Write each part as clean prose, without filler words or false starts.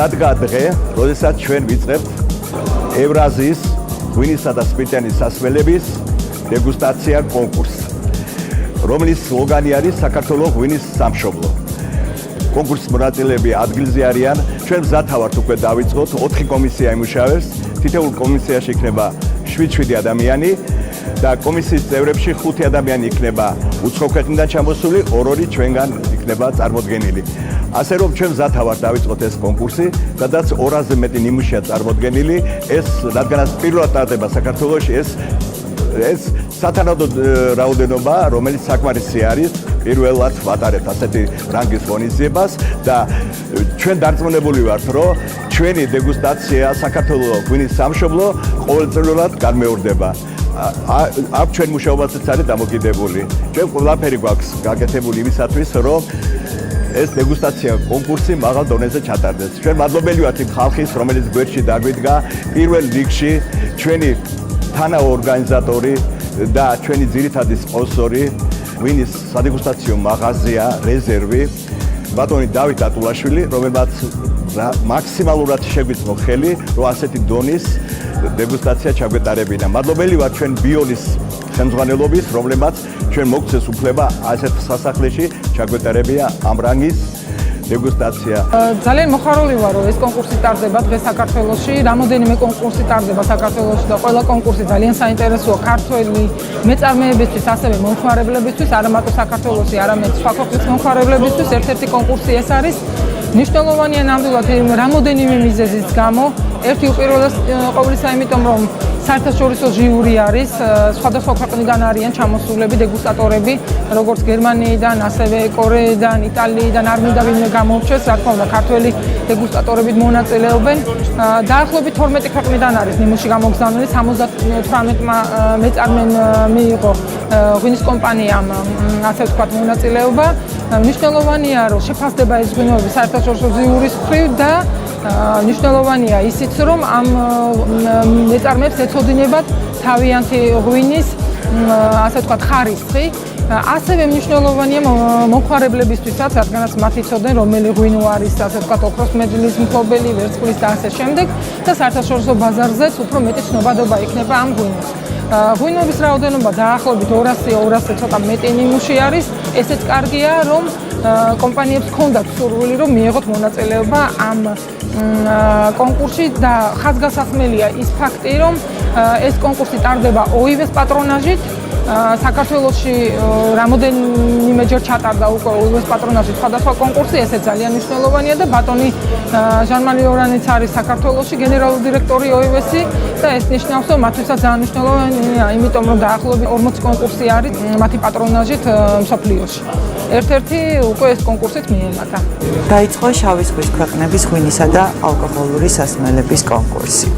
დადგა დღე, როდესაც ჩვენ ვიწყებთ ევრაზიის ღვინისა და სპირტიანი სასმელების დეგუსტაცია კონკურსს, რომლის სლოგანი არის საქართველოს ღვინის სამშობლო. კონკურსის მონაწილეები ადგილზე არიან. ჩვენ მზათა ვართ უკვე დავიწყოთ. 4 კომისია იმუშავებს. თითოეულ კომისიაში იქნება 7 ადამიანი და კომისიის წევრებში 5 ადამიანი იქნება უცხო ქვეყნიდან ჩამოსული, 2 ჩვენგან იქნება წარმოდგენილი. ასე რომ ჩვენ მზათა ვართ დავიწყოთ ეს კონკურსი, სადაც 200-ზე მეტი ნიმუშია წარმოდგენილი. ეს რადგანაც პირველად ტარდება საქართველოში, ეს სათანადო რაოდენობა, რომელიც საკმარისი არის პირველად ვატარებთ ასეთი რანგის ღონისძიებას და ჩვენ დარწმუნებული ვართ, რომ ჩვენი დეგუსტაცია საქართველოს ღვინის სამშობლო ყოველწლიურად განმეორდება. აქ ჩვენ მუშაობასაც არის დამოკიდებული. ჩვენ ყველაფერი გვაქვს გაკეთებული იმისათვის, რომ ეს დეგუსტაცია კონკურსი მაღალ დონეზე ჩატარდეს. ჩვენ მადლობელი ვართ იმ ხალხის, რომელიც გვერდში დაგვიდგა პირველ რიგში, ჩვენი თანაორგანიზატორი და ჩვენი ძირითადი სპონსორი, ღვინის სადეგუსტაციო მაღაზია რეზერვი, ბატონი დავით ატულაშვილი, რომელმაც მაქსიმალურად შეგვიწყო ხელი, რომ ასეთი დონის დეგუსტაცია ჩაგვეტარებინა. მადლობელი ვარ ჩვენ ბიონის ხელმძღვანელობის, რომელმაც ჩვენ მოგცეს უფლება ასეთ სასახლეში ჩაგვეტარებია ამ რანგის დეგუსტაცია. ძალიან მოხარული ვარ, რომ ეს კონკურსი ტარდება დღეს საქართველოში. რამოდენიმე კონკურსი ტარდება საქართველოში და ყველა კონკურსი ძალიან საინტერესოა ქართველი მეწარმეებისთვის, ასევე მომხმარებლებისთვის, არა მარტო საქართველოში, არამედ სხვა ქვეყნის მომხმარებლებისთვის. ერთ-ერთი კონკურსი ეს არის. მნიშვნელოვანია ნამდვილად რამოდენიმე მიზეზის გამო. ერთი უპირველეს ყოვლისა, იმიტომ რომ საერთაშორისო ჟიური არის, სხვადასხვა ქვეყნიდან არიან ჩამოსულები დეგუსტატორები, როგორც გერმანიიდან, ასევე კორეიდან, იტალიიდან, არ მინდა ვინმე გამოუჩეს, რა თქმა უნდა, ქართველი დეგუსტატორები მონაწილეობენ. დაახლოებით 12 ქვეყნიდან არის ნიმუში გამოგზავნილი, 78-მა მეწარმემ მიიღო ღვინის კომპანიამ, ასე ვთქვათ, მონაწილეობა. მნიშვნელოვანია, რომ შეფასდება ეს ღვინოები საერთაშორისო ჟიურის მხრივ და მნიშვნელოვანია ისიც, რომ ამ მეწარმეებს ეცოდინებათ თავიანთი ღვინის, ასე ვთქვათ, ხარისხი. ასევე მნიშვნელოვანია მომხმარებლებისთვისაც, რადგანაც მათ იცოდნენ, რომელი ღვინო არის, ასე ვთქვათ, ოქროს მედლის მფლობელი, ვერცხლის და ასე შემდეგ და საერთაშორისო ბაზარზეც უფრო მეტი ცნობადობა იქნება ამ ღვინოს. ღვინოების რაოდენობა დაახლოებით 200-ზე ცოტა მეტი ნიმუში არის. ესეც კარგია, რომ კომპანიებს ჰქონდათ სურვილი, რომ მიეღოთ მონაწილეობა ამ კონკურსში და ხაზგასახმელია ის ფაქტი, რომ ეს კონკურსი ტარდება OIV-ს პატრონაჟით. საქართველოში რამოდენიმეჯერ ჩატარდა უკვე OIV-ს პატრონაჟით სხვადასხვა კონკურსი, ესეც ძალიან მნიშვნელოვანია და ბატონი ჟან-მარი ორანიც არის საქართველოში გენერალური დირექტორი OIV-ს და ეს ნიშნავს, რომ მათთვისაც ძალიან მნიშვნელოვანია, იმიტომ რომ დაახლოებით 40 კონკურსი არის მათი პატრონაჟით მსოფლიოში. ერთ-ერთი უკვე ეს კონკურსით მიემატა. დაიწყო შავი ზღვის ქვეყნების ღვინისა და ალკოჰოლური სასმელების კონკურსი.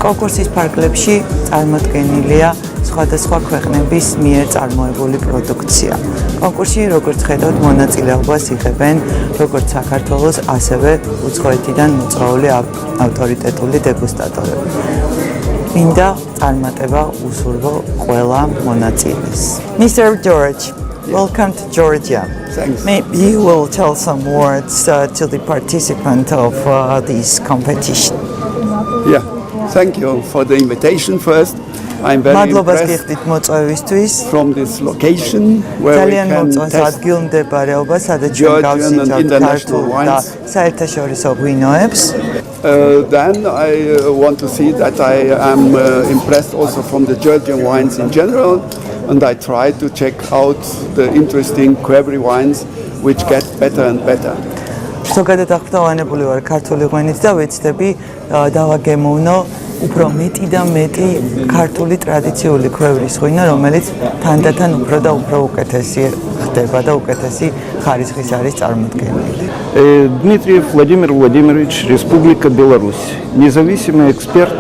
კონკურსის ფარგლებში წარმოდგენილია სხვადასხვა ქვეყნების მიერ წარმოებული პროდუქცია. კონკურსში, როგორც ხედავთ, მონაწილეობას იღებენ როგორც საქართველოს, ასევე უცხოეთიდან მოწვეული ავტორიტეტული დეგუსტატორები. მინდა წარმატება უსურვო ყველა მონაწილეს. Mr. George, welcome to Georgia. Thanks. Maybe you will tell some words to the participant of this competition. Yeah, thank you for the invitation first. I'm very impressed from this location where we can test Georgian and international wines. Then I want to see that I am impressed also from the Georgian wines in general, and I try to check out the interesting Qvevri wines which get better and better. ზოგადად აღფრთოვანებული ვარ ქართული ღვინით და ვეცდები დავაგემოვნო უფრო მეტი და მეტი ქართული ტრადიციული ქვევრის ღვინო, რომელიც თანდათან უფრო და უფრო უკეთესი ხდება და უკეთესი ხარისხის არის წარმოდგენილი. Дмитриев Владимир Владимирович, Республика Беларусь. Независимый эксперт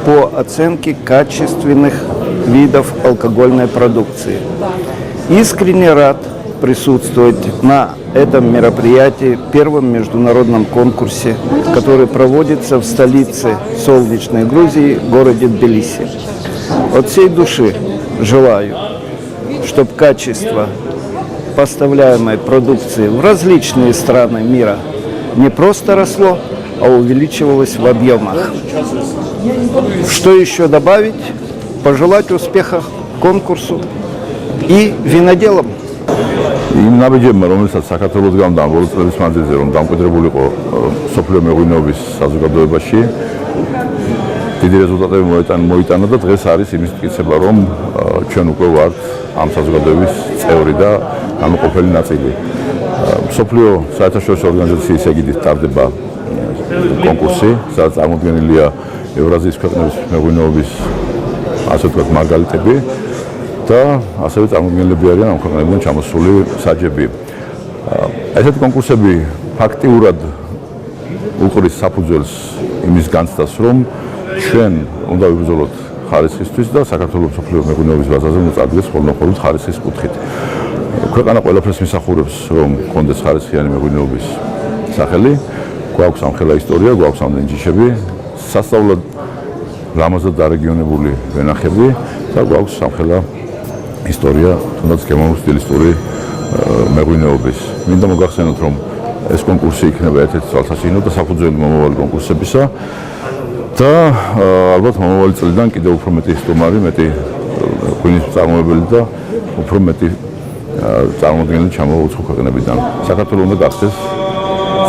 по оценке качественных видов алкогольной продукции. Искренне рад присутствовать на этом мероприятии, первом международном конкурсе, который проводится в столице солнечной Грузии, городе Тбилиси. От всей души желаю, чтобы качество поставляемой продукции в различные страны мира не просто росло, а увеличивалось в объемах. Что еще добавить? Пожелать успеха конкурсу и виноделам. იმ ნაბიჯებმა, რომელსაც საქართველოსგან და ბოლო წლების მანძილზე რომ დამკვიდრებულიყო სოფლიო მეღვინეობის საზოგადოებაში, დიდი რეზულტატები მოიტანა და დღეს არის იმის მტკიცება, რომ ჩვენ უკვე ვართ ამ საზოგადოების წევრი და გამოყოფილი ნაწილი. სოფლიო საერთაშორისო ორგანიზაციის ეგიდით ტარდება კონკურსი, სადაც წარმოდგენილია ევრაზიის ქვეყნების მეღვინეობის ასე ვთქვათ მარგალიტები და ასევე წარმოდგენილები არიან ამ ქვეყნებიდან ჩამოსული საჯები. ესეთი კონკურსები ფაქტიურად უყრის საფუძველს იმის განცდას, რომ ჩვენ უნდა ვიბრძოლოთ ხარისხისთვის და საქართველოს სოფლიო მეღვინეობის ბაზაზე უნდა წარდგეს ხოლმე ხარისხის კუთხით. ქვეყანა ყველაფერს მისახურებს, რომ კონდეს ხარისხიანი მეღვინეობის სახელი, გვაქვს ამხელა ისტორია, გვაქვს ამდენი ჯიშები, სასწაულად ლამაზად დარეგიონებული ვენახები და გვაქვს ამხელა ისტორია, თუნდაც გემოვნური სტილისტური მეღვინეობის. მინდა მოგახსენოთ, რომ ეს კონკურსი იქნება ერთ-ერთი თვალსაჩინო და საფუძველი მომავალი კონკურსებისა და ალბათ მომავალი წლიდან კიდევ უფრო მეტი სტუმარი, მეტი ღვინის მწარმოებელი და უფრო მეტი წარმოდგენილი ჩამოვა უცხო ქვეყნებიდან. საქართველო უნდა გახდეს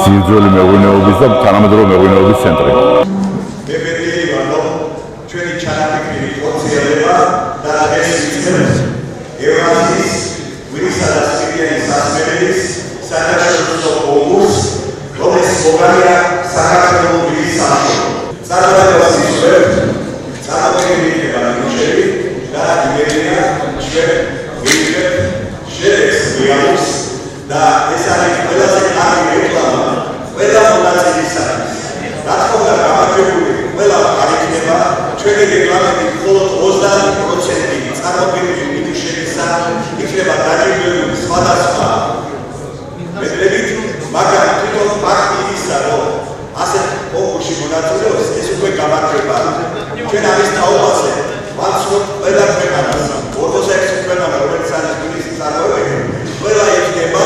ძირძველი მეღვინეობის და თანამედროვე მეღვინეობის ცენტრი. ჩვენი ჩანაფიქრული ხორციელება და ეს ევრაზიის ღვინისა და სპირტიანი სასმელების საერთაშორისო კონკურსს, რომელიც მოგალია საქართველოს ღვინის სამშობლო. წარმატებას იწვევთ წარმოდგენილი იქნება ნიმუშები და იმედია ჩვენ ვიღებთ შედეგს რეალურს და ეს არის ყველაზე კარგი რეკლამა ყველა მონაწილისათვის. რა თქმა უნდა, გამარჯვებული ყველა არ იქნება ჩვენი რეკლამები მხოლოდ 30% წარმოდგენილი ნიმუშებისა იქნება დაჯილდოებული სხვადასხვა მედლებით, მაგრამ თვითონ ფაქტი ისა, რომ ასეთ კონკურსში მონაწილეობს, ეს უკვე გამარჯვება. ჩვენ არის თაობაზე ვაცნობ ყველა ქვეყანას, 46 ქვეყანა, რომელიც არის ღვინის წარმოებები, ყველა იქნება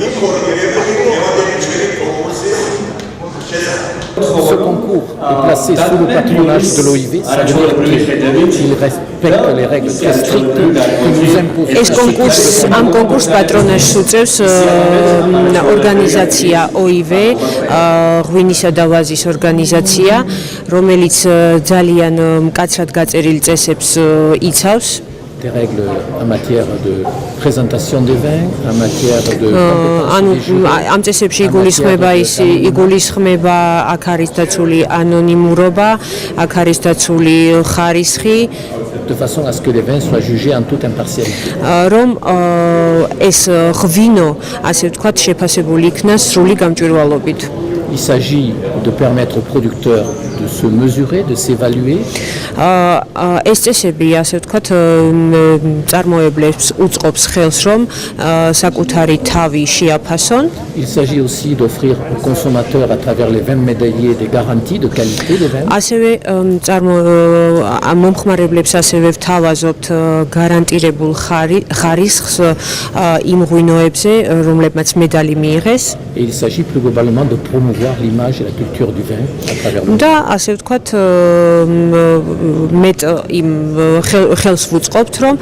ინფორმირებული გემოვნების ჩვენი კონკურსის შესახებ. Ce concours est placé sous le patronage de l'OIV, ça veut dire qu'il respecte les règles très strictes que nous imposons. ეს ამ კონკურს პატრონაჟს უწევს ორგანიზაცია OIV, ღვინისა და ვაზის ორგანიზაცია, რომელიც ძალიან მკაცრად გაწერილ წესებს იცავს. Des règles en matière de présentation des vins, en matière de compétences. ამ წესებში იგულისხმება აქ არის დაცული ანონიმურობა, აქ არის დაცული ხარისხი, de façon à ce que les vins soient jugés en toute impartialité. რომ ეს ღვინო, ასე ვთქვათ, შეფასებული იქნას სრული გამჭვირვალობით. Il s'agit de permettre aux producteurs de se mesurer, de s'évaluer. ეს წესები, ასე ვთქვათ, წარმოებლებს უწყობს ხელს, რომ საკუთარი თავი შეაფასონ. Il s'agit aussi d'offrir aux consommateurs à travers les vins médaillés des garanties de qualité des vins. ასევე მომხმარებლებს ასევე ვთავაზობთ გარანტირებულ ხარისხს იმ ღვინოებზე, რომლებმაც медали მიიღეს. Et il s'agit plus globalement de promouvoir l'image et la culture du vin à travers le vin. და ასე ვთქვათ, მეტ იმ ხელს ვუწყობთ, რომ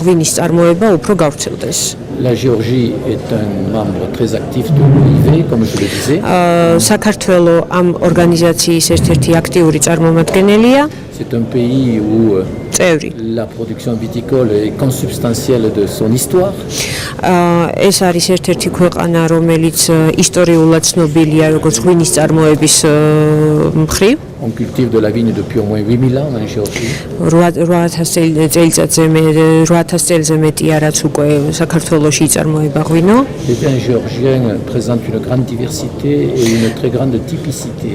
ღვინის წარმოება უფრო გავრცელდეს. La Géorgie est un membre très actif de l'OIV, comme je le disais. საქართველო ამ ორგანიზაციის ერთ-ერთი აქტიური წარმომადგენელია. C'est un pays où la production viticole est consubstantielle de son histoire. ეს არის ერთ-ერთი ქვეყანა, რომელიც ისტორიულად ცნობილია როგორც ღვინის წარმოების მხრივ. On cultive de la vigne depuis au moins 8000 ans en Géorgie. 800 წელზე მეტია, რაც უკვე საქართველოში იწარმოება ღვინო. Les vins géorgiens présentent une grande diversité et une très grande typicité.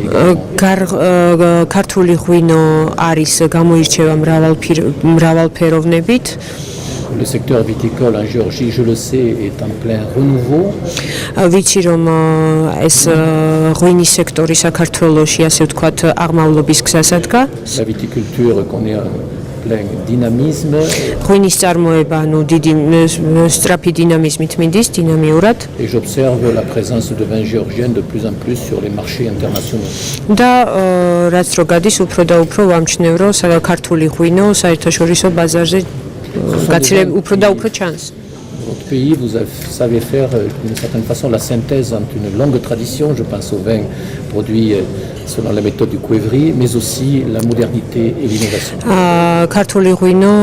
ქართული ღვინო არის გამოირჩევა მრავალფეროვნებით. Le secteur viticole en Géorgie, je le sais, est en plein renouveau. ვიცი რომ ეს ღვინის სექტორი საქართველოში, ასე ვთქვათ, აღმავლობის გზას ადგა. La viticulture connaît plein dynamisme. ღვინის წარმოება, ანუ დიდი სწრაფი დინამიზმით მიდის, დინამიურად. Et j'observe la présence de vins géorgiens de plus en plus sur les marchés internationaux. და რაც რო გადის, უფრო და უფრო ვამჩნევ, რომ ქართული ღვინო საერთაშორისო ბაზარზე უფრო და უფრო ჩანს. Votre pays, vous savez faire d'une certaine façon la synthèse entre une longue tradition, je pense aux vins produits selon la méthode du Cuevri, mais aussi la modernité et l'innovation. ქართული ღვინო,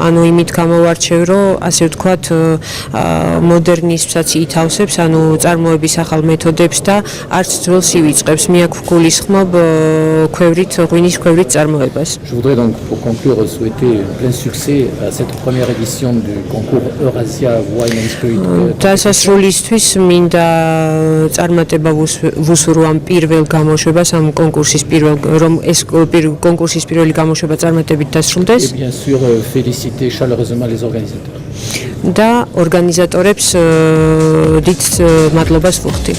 ანუ იმით გამოვარჩევ, რომ ასე ვთქვათ, მოდერნიზმსაც ითავსებს, ანუ წარმოების ახალ მეთოდებს და არც ძველს ივიწყებს. მე აქ გულისხმობ ღვინის ქვევრით წარმოებას. Je voudrais donc, pour conclure, souhaiter plein succès à cette première édition du concours Eurasia Wine and Spirit. დასასრულისთვის მინდა წარმატება ვუსურვო ამ პირველ გამოშვებას, ამ კონკურსის კონკურსის პირველი გამოშვება წარმატებით დასრულდეს. Et bien sûr, féliciter chaleureusement les organisateurs. და ორგანიზატორებს დიდ მადლობას ვუხდი.